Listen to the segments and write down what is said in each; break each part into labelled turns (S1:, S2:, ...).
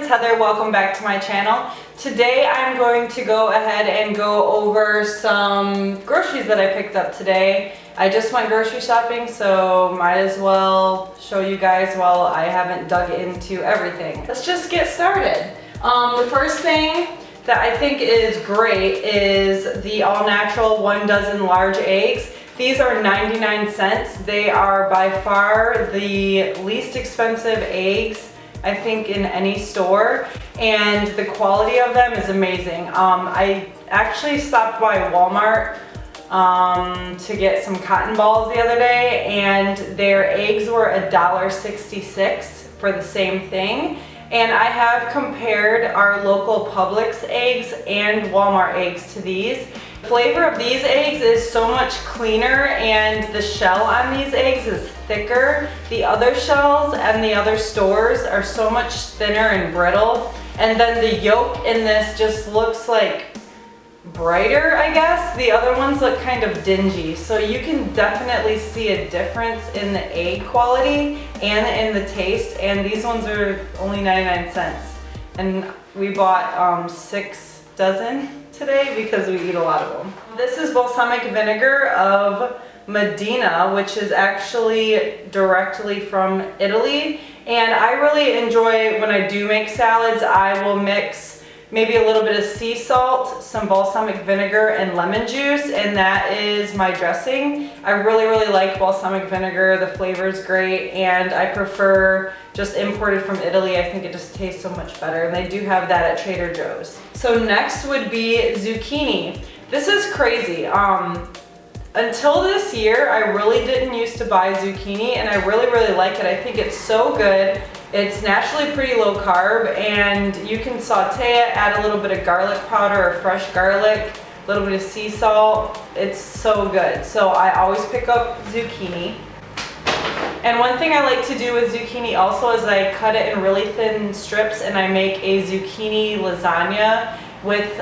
S1: it's Heather. Welcome back to my channel. Today I'm going to go ahead and go over some groceries that I picked up today. I just went grocery shopping, so might as well show you guys while I haven't dug into everything. Let's just get started. The first thing that I think is great is the All Natural 1 dozen large eggs. These are 99 cents. They are by far the least expensive eggs I think in any store, and the quality of them is amazing. I actually stopped by Walmart to get some cotton balls the other day, and their eggs were $1.66 for the same thing. And I have compared our local Publix eggs and Walmart eggs to these. The flavor of these eggs is so much cleaner, and the shell on these eggs is thicker. The other shells and the other stores are so much thinner and brittle. And then the yolk in this just looks like brighter, I guess. The other ones look kind of dingy. So you can definitely see a difference in the egg quality and in the taste. And these ones are only 99 cents. And we bought 6 dozen today because we eat a lot of them. This is balsamic vinegar of Medina, which is actually directly from Italy. And I really enjoy when I do make salads, I will mix maybe a little bit of sea salt, some balsamic vinegar, and lemon juice, and that is my dressing. I really like balsamic vinegar. The flavor is great, and I prefer just imported from Italy. I think it just tastes so much better, and they do have that at Trader Joe's. So next would be zucchini. This is crazy. Until this year, I really didn't used to buy zucchini, and I really like it. I think it's so good. It's naturally pretty low carb, and you can saute it, add a little bit of garlic powder or fresh garlic, a little bit of sea salt. It's so good. So I always pick up zucchini. And one thing I like to do with zucchini also is I cut it in really thin strips, and I make a zucchini lasagna with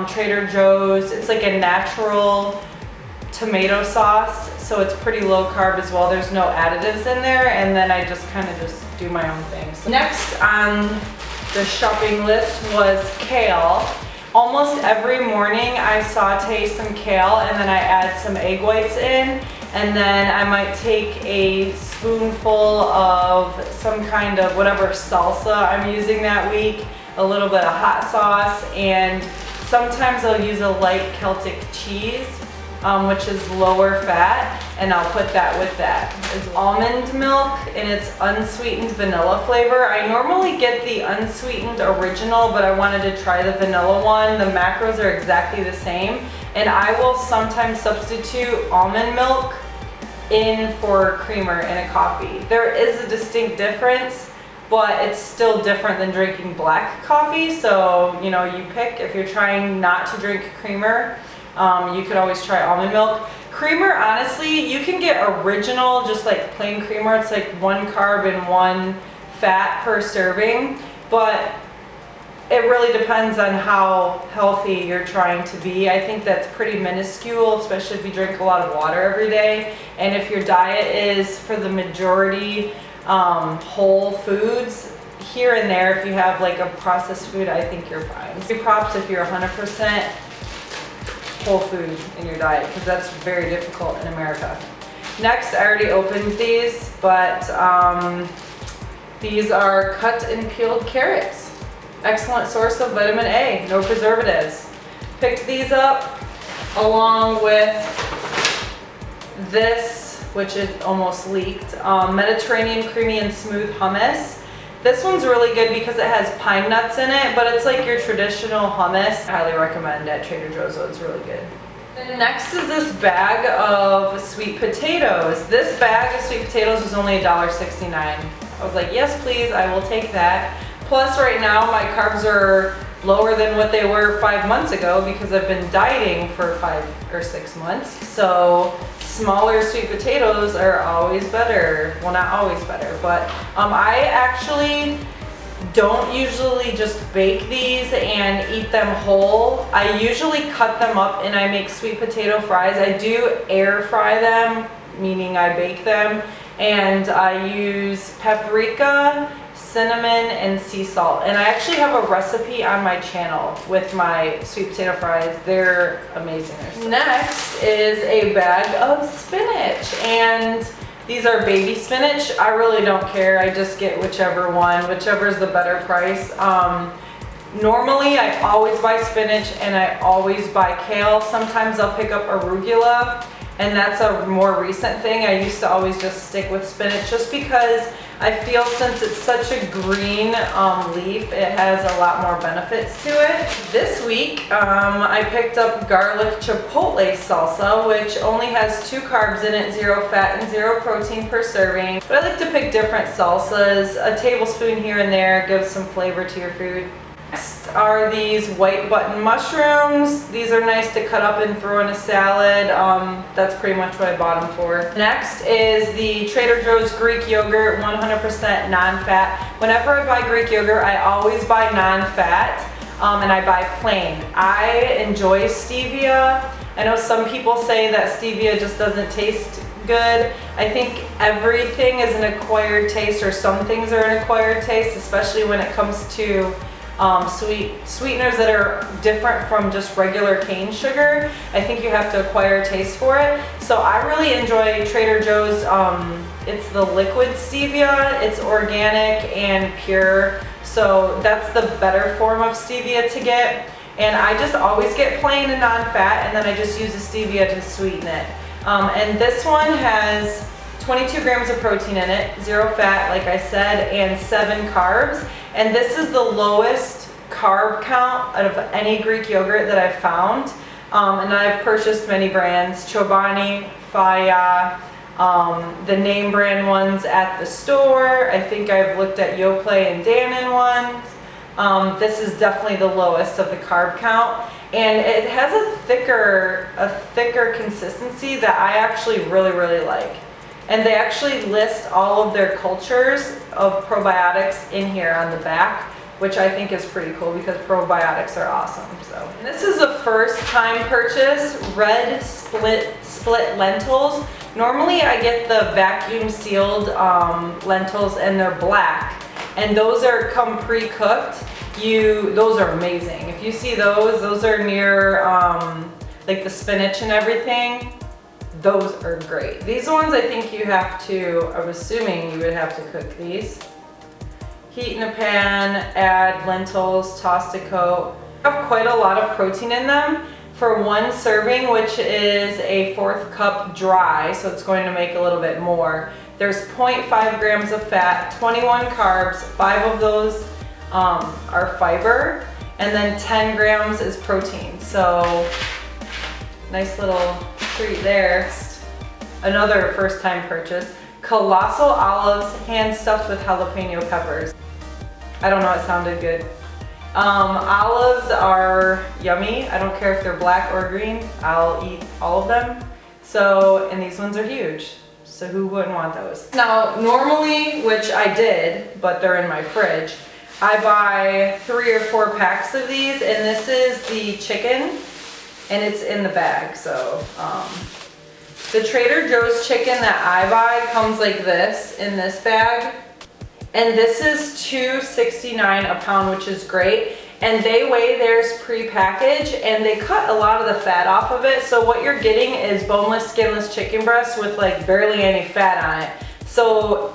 S1: Trader Joe's. It's like a natural tomato sauce, so it's pretty low carb as well. There's no additives in there, and then I just kind of just do my own thing. So next on the shopping list was kale. Almost every morning I saute some kale, and then I add some egg whites in, and then I might take a spoonful of some kind of whatever salsa I'm using that week, a little bit of hot sauce, and sometimes I'll use a light Celtic cheese, which is lower fat, and I'll put that with that. It's almond milk, and it's unsweetened vanilla flavor. I normally get the unsweetened original, but I wanted to try the vanilla one. The macros are exactly the same, and I will sometimes substitute almond milk in for creamer in a coffee. There is a distinct difference, but it's still different than drinking black coffee, so you know, you pick. If you're trying not to drink creamer, you could always try almond milk. Creamer, honestly, you can get original, just like plain creamer. It's like 1 carb and 1 fat per serving, but it really depends on how healthy you're trying to be. I think that's pretty minuscule, especially if you drink a lot of water every day. And if your diet is, for the majority, whole foods, here and there, if you have like a processed food, I think you're fine. Give props if you're 100% whole food in your diet, because that's very difficult in America. Next, I already opened these, but these are cut and peeled carrots. Excellent source of vitamin A, no preservatives. Picked these up along with this, which is almost leaked, Mediterranean creamy and smooth hummus. This one's really good because it has pine nuts in it, but it's like your traditional hummus. I highly recommend at Trader Joe's, so it's really good. Then next is this bag of sweet potatoes. This bag of sweet potatoes was only $1.69. I was like, yes please, I will take that. Plus right now my carbs are lower than what they were 5 months ago because I've been dieting for 5 or 6 months. So smaller sweet potatoes are always better. Well, not always better, but I actually don't usually just bake these and eat them whole. I usually cut them up and I make sweet potato fries. I do air fry them, meaning I bake them, and I use paprika, cinnamon, and sea salt. And I actually have a recipe on my channel with my sweet potato fries. They're amazing. Next is a bag of spinach, and these are baby spinach. I really don't care. I just get whichever one, whichever is the better price. Normally I always buy spinach and I always buy kale. Sometimes I'll pick up arugula, and that's a more recent thing. I used to always just stick with spinach just because I feel since it's such a green leaf, it has a lot more benefits to it. This week I picked up garlic chipotle salsa, which only has 2 carbs in it, 0 fat and 0 protein per serving. But I like to pick different salsas. A tablespoon here and there gives some flavor to your food. Next are these white button mushrooms. These are nice to cut up and throw in a salad. That's pretty much what I bought them for. Next is the Trader Joe's Greek yogurt, 100% non-fat. Whenever I buy Greek yogurt, I always buy non-fat, and I buy plain. I enjoy stevia. I know some people say that stevia just doesn't taste good. I think everything is an acquired taste, or some things are an acquired taste, especially when it comes to sweeteners that are different from just regular cane sugar. I think you have to acquire a taste for it. So I really enjoy Trader Joe's. It's the liquid stevia. It's organic and pure. So that's the better form of stevia to get. And I just always get plain and non-fat, and then I just use the stevia to sweeten it. And this one has 22 grams of protein in it, 0 fat, like I said, and 7 carbs. And this is the lowest carb count out of any Greek yogurt that I've found. And I've purchased many brands, Chobani, Faya, the name brand ones at the store. I think I've looked at Yoplait and Dannon ones. This is definitely the lowest of the carb count. And it has a thicker consistency that I actually really like. And they actually list all of their cultures of probiotics in here on the back, which I think is pretty cool because probiotics are awesome. So, and this is a first time purchase, red split lentils. Normally I get the vacuum sealed lentils, and they're black, and those come pre-cooked. Those are amazing. If you see those are near like the spinach and everything. Those are great. These ones I think you have to, I'm assuming you would have to cook these. Heat in a pan, add lentils, toss to coat. Have quite a lot of protein in them for 1 serving, which is a 1/4 cup dry, so it's going to make a little bit more. There's 0.5 grams of fat, 21 carbs, 5 of those are fiber, and then 10 grams is protein. So nice little treat there. Another first time purchase, colossal olives hand stuffed with jalapeno peppers. I don't know, it sounded good. Olives are yummy. I don't care if they're black or green. I'll eat all of them. So, and these ones are huge. So who wouldn't want those? Now, normally, which I did, but they're in my fridge, I buy 3 or 4 packs of these, and this is the chicken, and it's in the bag. So the Trader Joe's chicken that I buy comes like this in this bag, and this is $2.69 a pound, which is great. And they weigh theirs pre-packaged, and they cut a lot of the fat off of it. So what you're getting is boneless, skinless chicken breast with like barely any fat on it. So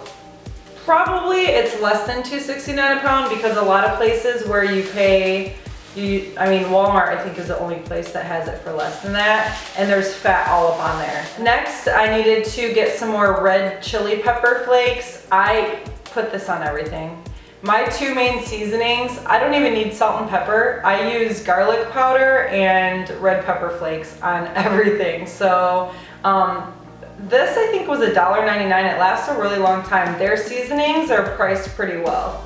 S1: probably it's less than $2.69 a pound, because a lot of places where you pay, Walmart I think is the only place that has it for less than that, and there's fat all up on there. Next, I needed to get some more red chili pepper flakes. I put this on everything. My 2 main seasonings, I don't even need salt and pepper. I use garlic powder and red pepper flakes on everything. So this I think was $1.99. It lasts a really long time. Their seasonings are priced pretty well.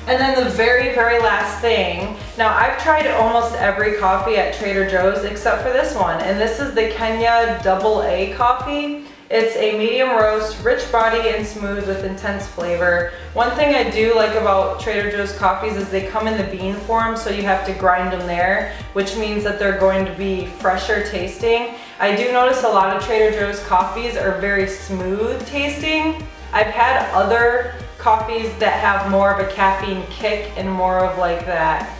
S1: And then the very, very last thing. Now I've tried almost every coffee at Trader Joe's except for this one, and this is the Kenya Double A coffee. It's a medium roast, rich body and smooth with intense flavor. One thing I do like about Trader Joe's coffees is they come in the bean form, so you have to grind them there, which means that they're going to be fresher tasting. I do notice a lot of Trader Joe's coffees are very smooth tasting. I've had other coffees that have more of a caffeine kick and more of like that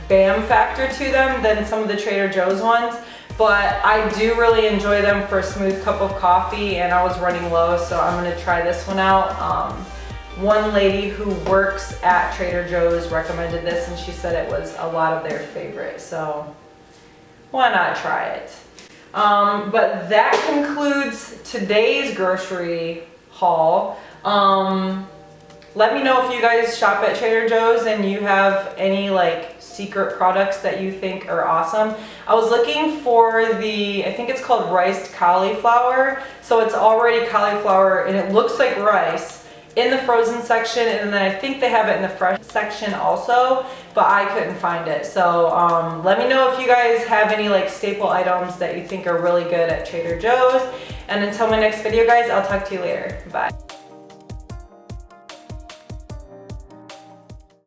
S1: bam factor to them than some of the Trader Joe's ones. But I do really enjoy them for a smooth cup of coffee, and I was running low, so I'm gonna try this one out. One lady who works at Trader Joe's recommended this, and she said it was a lot of their favorite, so why not try it? But that concludes today's grocery haul. Let me know if you guys shop at Trader Joe's and you have any like secret products that you think are awesome. I was looking for I think it's called riced cauliflower. So it's already cauliflower and it looks like rice in the frozen section, and then I think they have it in the fresh section also, but I couldn't find it. So let me know if you guys have any like staple items that you think are really good at Trader Joe's. And until my next video, guys, I'll talk to you later. Bye.